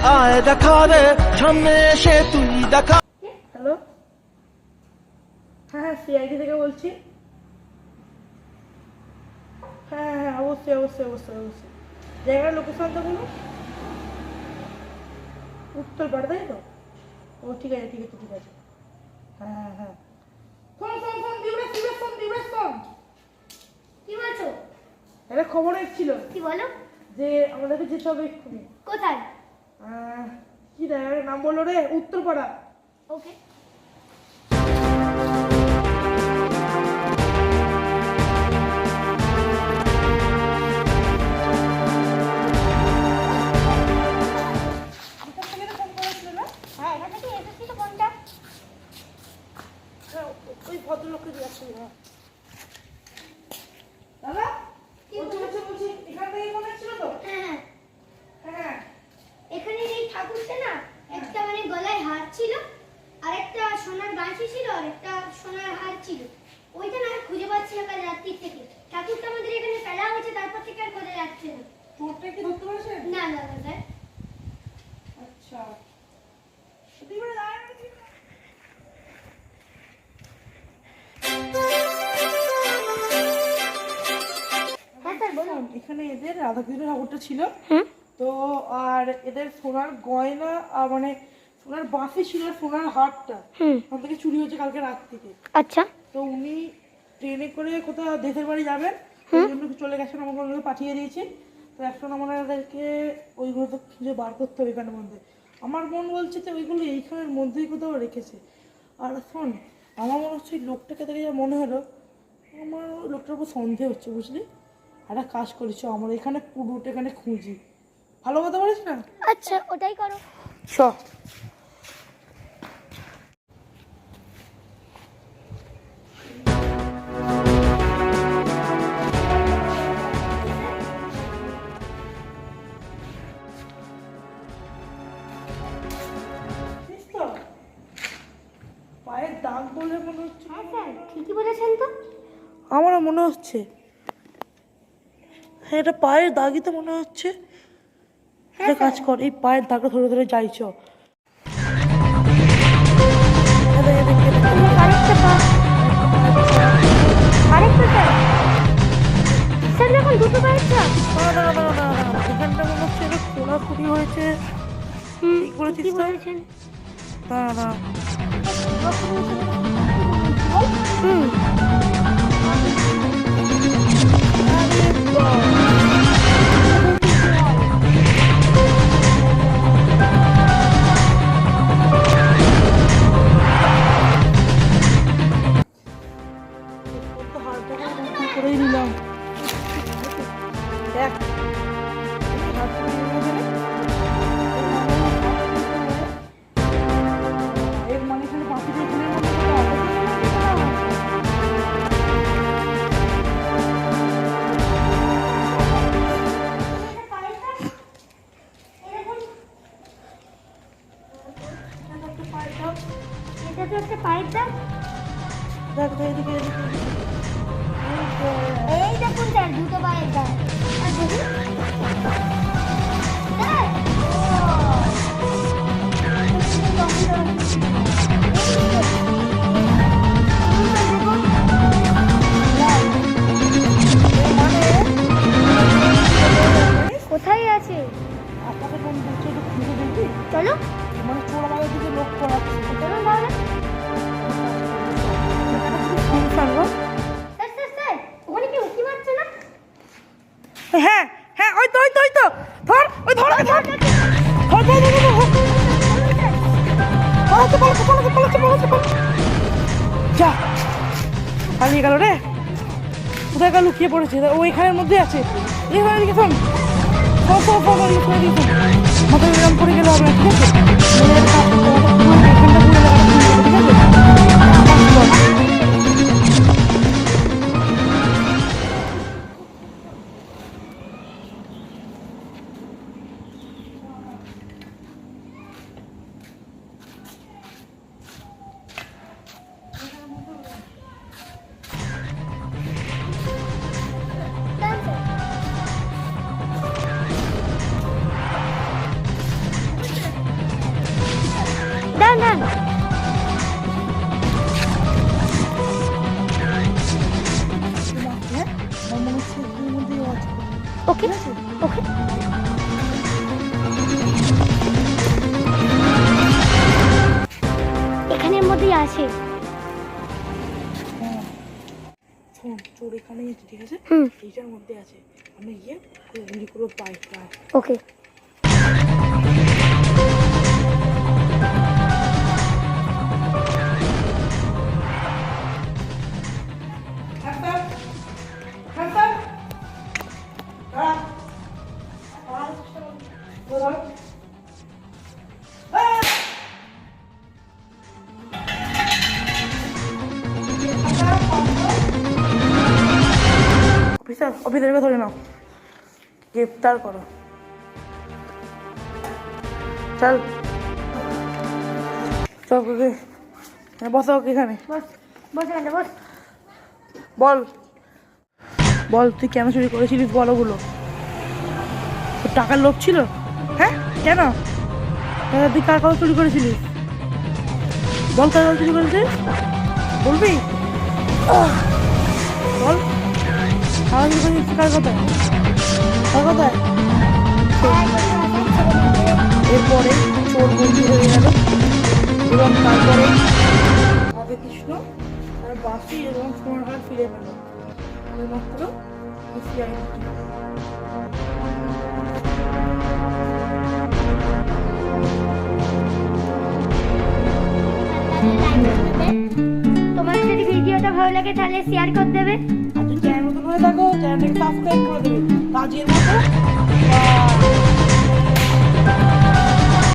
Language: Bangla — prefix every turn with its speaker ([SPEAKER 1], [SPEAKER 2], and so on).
[SPEAKER 1] আয় দেখা দে সামনে এসে তুই দেখা।
[SPEAKER 2] হ্যালো, হ্যাঁ সিআইডি থেকে বলছি। হ্যাঁ অবশ্যই অবশ্যই অবশ্যই অবশ্যই। জায়গার লোকেশনটা বলুন। উত্তরপাড়া, তাই তো? ও ঠিক আছে ঠিক আছে ঠিক আছে। হ্যাঁ শোন শোন শোন দিবরাজ শোন।
[SPEAKER 3] কি বলছো?
[SPEAKER 2] একটা খবর এসেছিল
[SPEAKER 3] কি বলো?
[SPEAKER 2] যে আমাদেরকে যেতে হবে এক্ষুনি।
[SPEAKER 3] কোথায়?
[SPEAKER 2] কি জায়গার নাম বললো রে? উত্তরপাড়া।
[SPEAKER 3] ওকে। হ্যাঁ এখান থেকে এসেছি তো কোনটা?
[SPEAKER 2] ওই ভদ্রলোককে দিয়ে আসছি। দাদা বলছি এখান থেকে ফোন এসেছিল তো?
[SPEAKER 3] হ্যাঁ
[SPEAKER 2] হ্যাঁ
[SPEAKER 3] এখানে এই ঠাকুরটা না একটা মানে গলায় হার ছিল, আর একটা সোনার বাঁশি ছিল, আর একটা সোনার হার ছিল। ওইটা না খুঁজে পাচ্ছি না কাল রাত্রি থেকে। ঠাকুরটা আমাদের এখানে ফেলা হয়েছে, তারপর থেকে আর খোঁজা যাচ্ছে না।
[SPEAKER 2] চোরটা কি ধরতে পারছেন?
[SPEAKER 3] না না না স্যার।
[SPEAKER 2] আচ্ছা
[SPEAKER 3] হ্যাঁ স্যার বলুন।
[SPEAKER 2] এখানে এদের রাধাকৃষ্ণ ঠাকুরটা ছিল তো, আর এদের সোনার গয়না আর মানে সোনার বাঁশি ছিল, সোনার হারটা ওখান থেকে চুরি হয়েছে কালকে রাত থেকে।
[SPEAKER 3] আচ্ছা।
[SPEAKER 2] তো উনি ট্রেনে করে কোথাও দেশের বাড়ি যাবেন, ওই জন্য চলে গেছেন, আমাকে ওনাকে পাঠিয়ে দিয়েছি। তো এখন আমাদেরকে ওইগুলো তো খুঁজে বার করতে হবে এখানের মধ্যে। আমার মন বলছে যে ওইগুলো এইখানের মধ্যেই কোথাও রেখেছে। আর শোন, আমার মনে হচ্ছে ওই লোকটাকে দেখে যা মনে হলো, আমার ওই লোকটার উপর সন্দেহ হচ্ছে, বুঝলি? একটা কাজ করেছো, আমরা এখানে পুরোটা এখানে খুঁজি। ভালো কথা বলিস না?
[SPEAKER 3] আচ্ছা ওটাই করো।
[SPEAKER 2] চ পায়ের দাগ বলে মনে হচ্ছে।
[SPEAKER 3] হ্যাঁ স্যার ঠিকই বলেছেন তো।
[SPEAKER 2] আমারও মনে হচ্ছে, হ্যাঁ এটা পায়ের দাগই তো মনে হচ্ছে। একটা কাজ কর, এই পায়ের দাগটা ধরে ধরে যাইছ।
[SPEAKER 3] আরেকটা পা, আরেকটা স্যার। স্যার যখন দুটো পায়ের চাপ।
[SPEAKER 2] এখানটা মনে হচ্ছে এটা খোলাখুলি হয়েছে।
[SPEAKER 3] কি বলেছেন?
[SPEAKER 2] না করেই নিলাম। দেখ এর মানে এখানে বাকি এখানে
[SPEAKER 3] এটা তো একটা পায়ের দাগ।
[SPEAKER 2] দেখ এদিকে এদিকে
[SPEAKER 3] এই দেখুন স্যার দুটো পায়ের দাগ। আর দেখুন স্যার, কোথায় আছে?
[SPEAKER 2] আপনাদের কোন বলছে একটু খুঁজে দেখবি?
[SPEAKER 3] চলো
[SPEAKER 2] মানে চোর আমাদের দিকে লোক করাচ্ছে।
[SPEAKER 3] চলো তাহলে।
[SPEAKER 2] শুনছেন গো?
[SPEAKER 3] স্যার স্যার স্যার ওখানে কি উঁকি মারছে না?
[SPEAKER 2] হ্যাঁ ওই তো ধর ওই ধর যা পালিয়ে গেল রে। কোথায় গেল, লুকিয়ে পড়েছে ও এখানের মধ্যে আছে। এখানে দিকে শোন, মাথায় এরকম করে গেলে হবে না, ঠিক আছে?
[SPEAKER 3] ওকে ওকে এখানের মধ্যেই আছে।
[SPEAKER 2] শোন, চোর এখানেই আছে, ঠিক আছে?
[SPEAKER 3] হুম
[SPEAKER 2] এইটার মধ্যে আছে, আমি গিয়ে গুলি করে পাই প্রায়।
[SPEAKER 3] ওকে
[SPEAKER 2] অফিসার, অফিসারকে ধরে নাও, গ্রেপ্তার করো। চল চল বসো ওকে এখানে।
[SPEAKER 3] বস বস এখানটা বস।
[SPEAKER 2] বল বল, তুই কেন চুরি করেছিলিস? বল ওগুলো। তোর টাকার লোভ ছিল? হ্যাঁ, কেন? তুই কার কাগজ চুরি করেছিলিস? বল, কার কাগজ চুরি করেছিস? বলবি? বল, কাগজ চুরি করেছিস কার কথায়? কার কথায়? এরপরে চোর বন্দি হয়ে গেল এবং তারপরে রাধে কৃষ্ণ তার বাসি এবং সোনার হার ফিরে পেল মাত্র
[SPEAKER 3] তোমাদের যদি ভিডিওটা ভালো লাগে তাহলে শেয়ার করে দেবে।
[SPEAKER 2] আর যদি চ্যানেল নতুন হয়ে থাকো চ্যানেলটাকে